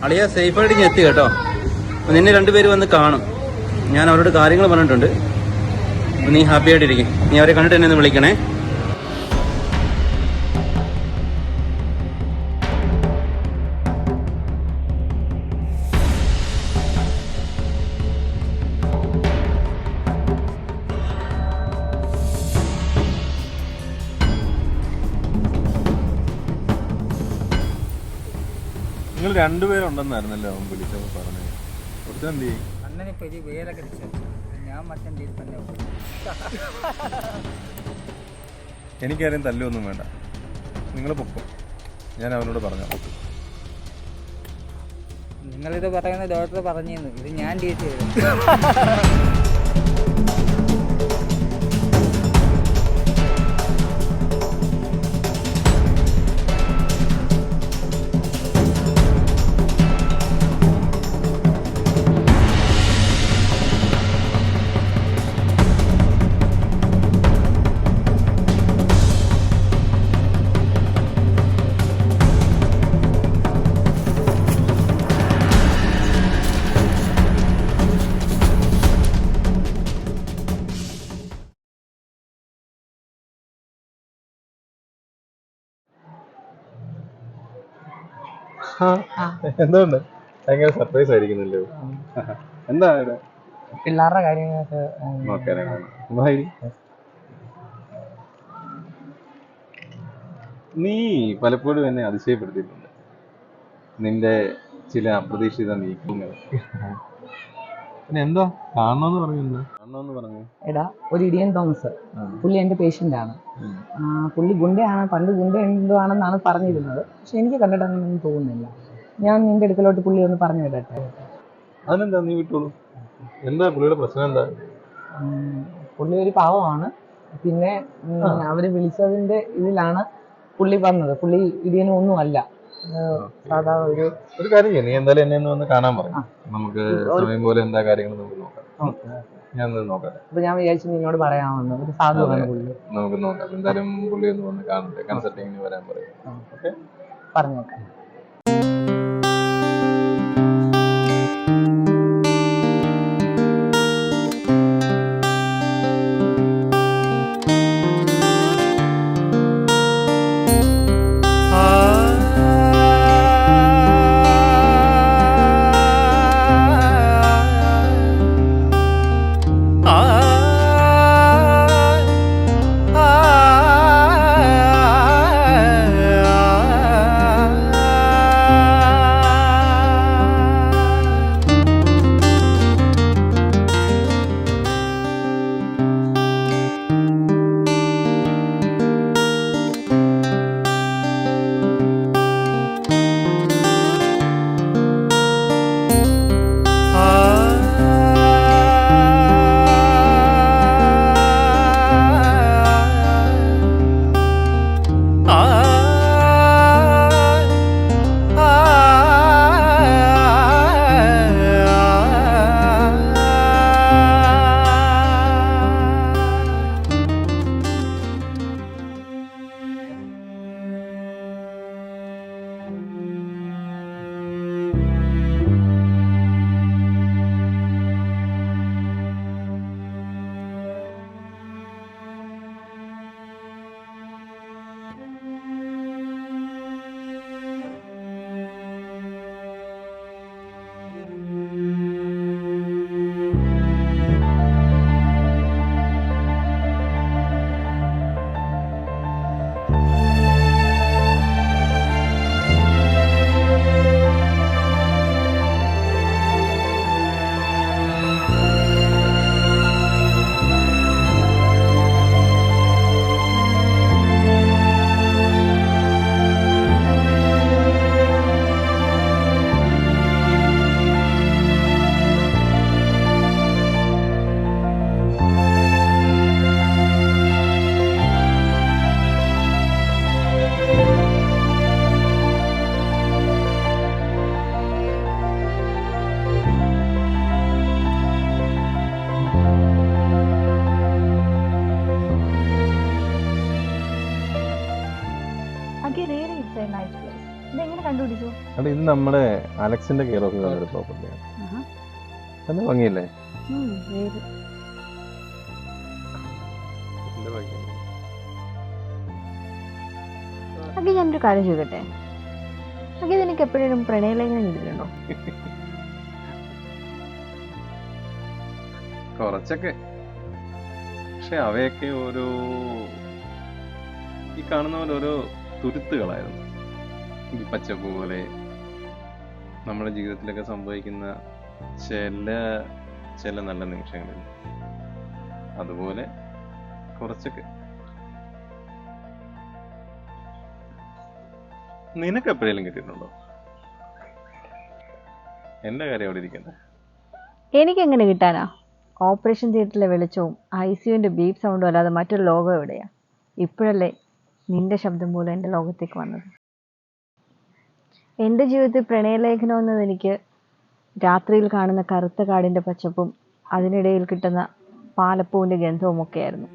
അളിയ സേഫായിട്ട് ഞാൻ എത്തി കേട്ടോ. നിന്നെ രണ്ടുപേര് വന്ന് കാണും. ഞാൻ അവരോട് കാര്യങ്ങൾ പറഞ്ഞിട്ടുണ്ട്. നീ ഹാപ്പി ആയിട്ടിരിക്കും. നീ അവരെ കണ്ടിട്ട് എന്നെ ഒന്ന് വിളിക്കണേ. നിങ്ങൾ രണ്ടുപേരുണ്ടെന്നായിരുന്നല്ലോ അവൻ വിളിച്ചപ്പോൾ പറഞ്ഞത്. കുറച്ചെന്ത് ചെയ്യും? അണ്ണനെ പെരി വേറെ കഴിച്ചു ഞാൻ മറ്റൻ തീര് തന്നെ. എനിക്കാരെയും തല്ലൊന്നും വേണ്ട. നിങ്ങൾ പൊക്കും. ഞാൻ അവനോട് പറഞ്ഞു. നിങ്ങളിത് പറയുന്ന ഡോക്ടർ പറഞ്ഞിരുന്നു. ഇത് ഞാൻ ഡീൽ ചെയ്തു. എന്തുകൊണ്ട് ഭയങ്കര സർപ്രൈസ് ആയിരിക്കുന്നല്ലോ. എന്താ പിള്ളേരുടെ കാര്യങ്ങളൊക്കെ നീ പലപ്പോഴും എന്നെ അതിശയപ്പെടുത്തിയിട്ടുണ്ട്. നിന്റെ ചില അപ്രതീക്ഷിത നീക്കങ്ങൾ. പിന്നെ എന്താ കാണണമെന്ന് പറഞ്ഞു? എടാ, ഒരു ഇടിയൻ തോമസ്, പുള്ളി എൻ്റെ പേഷ്യൻ്റ് ആണ്. പുള്ളി ഗുണ്ടയാണ്, പണ്ട് ഗുണ്ട എന്തോ ആണെന്നാണ് പറഞ്ഞിരുന്നത്. പക്ഷെ എനിക്ക് കണ്ടിട്ട് അങ്ങനെയൊന്നും തോന്നുന്നില്ല. ഞാൻ നിന്റെ അടുക്കലോട്ട് പുള്ളി ഒന്ന് പറഞ്ഞു വിടട്ടെ? അതിനെന്താ, നീ വിട്ടോളൂ. എന്താ പുള്ളിയുടെ പ്രശ്നം? എന്താ? പുള്ളി ഒരു പാവമാണ്. പിന്നെ അവര് വിളിച്ചതിന്റെ ഇതിലാണ് പുള്ളി വന്നത്. പുള്ളി ഇടിയനും ഒന്നും അല്ല, സാധാ ഒരു കാര്യം ചെയ്യും. നീ എന്തായാലും എന്നെ ഒന്ന് കാണാൻ പറയും. നമുക്ക് സമയം പോലെ എന്താ കാര്യങ്ങൾ നമുക്ക് നോക്കാം. ഞാൻ നോക്കാം. അപ്പൊ ഞാൻ വിചാരിച്ചു നിന്നോട് പറയാമെന്ന്. ഒരു സാധുവാണ് പുള്ളി. നമുക്ക് നോക്കാം. എന്തായാലും പുള്ളി ഒന്ന് വന്ന് കാണട്ടെ. കൺസൾട്ടിങ്ങിന് വരാൻ പറയും. ഓക്കെ, പറഞ്ഞേക്കാം. എങ്ങനെ കണ്ടുപിടിച്ചു? അത് ഇത് നമ്മുടെ അലക്സിന്റെ കെയർ ഓഫ് ഒരു പ്രോപ്പർട്ടിയാണ്. നല്ല ഭംഗിയല്ലേ? വേര്. നല്ല ഭംഗിയാണ്. അഖിൽ, ഞാനൊരു കാര്യം ചോദിക്കട്ടെ? അഖിൽ, നിനക്ക് എപ്പോഴും പ്രണയലേഖനം കിട്ടിയിട്ടുണ്ടോ? കുറച്ചൊക്കെ. പക്ഷെ അവയൊക്കെ ഓരോ ഈ കാണുന്ന പോലെ ഓരോ തുരുത്തുകളായിരുന്നു. ഈ പച്ചപ്പ് പോലെ നമ്മുടെ ജീവിതത്തിലൊക്കെ സംഭവിക്കുന്ന ചില നല്ല നിമിഷങ്ങളിൽ അതുപോലെ കുറച്ചൊക്കെ. നിനക്ക് എപ്പോഴേലും കിട്ടിയിട്ടുണ്ടോ? എന്റെ കാര്യം അവിടെ ഇരിക്കണ്ടേ? എനിക്കെങ്ങനെ കിട്ടാനാ? ഓപ്പറേഷൻ തിയേറ്ററിലെ വെളിച്ചവും ICUവിന്റെ ബീപ്പ് സൗണ്ടും അല്ലാതെ മറ്റൊരു ലോകം എവിടെയാ? ഇപ്പോഴല്ലേ നിന്റെ ശബ്ദം പോലെ എൻ്റെ ലോകത്തേക്ക് വന്നത്. എൻ്റെ ജീവിതത്തിൽ പ്രണയലേഖനം എന്നത് എനിക്ക് രാത്രിയിൽ കാണുന്ന കറുത്ത കാടിൻ്റെ പച്ചപ്പും അതിനിടയിൽ കിട്ടുന്ന പാലപ്പൂവിൻ്റെ ഗന്ധവും ഒക്കെയായിരുന്നു.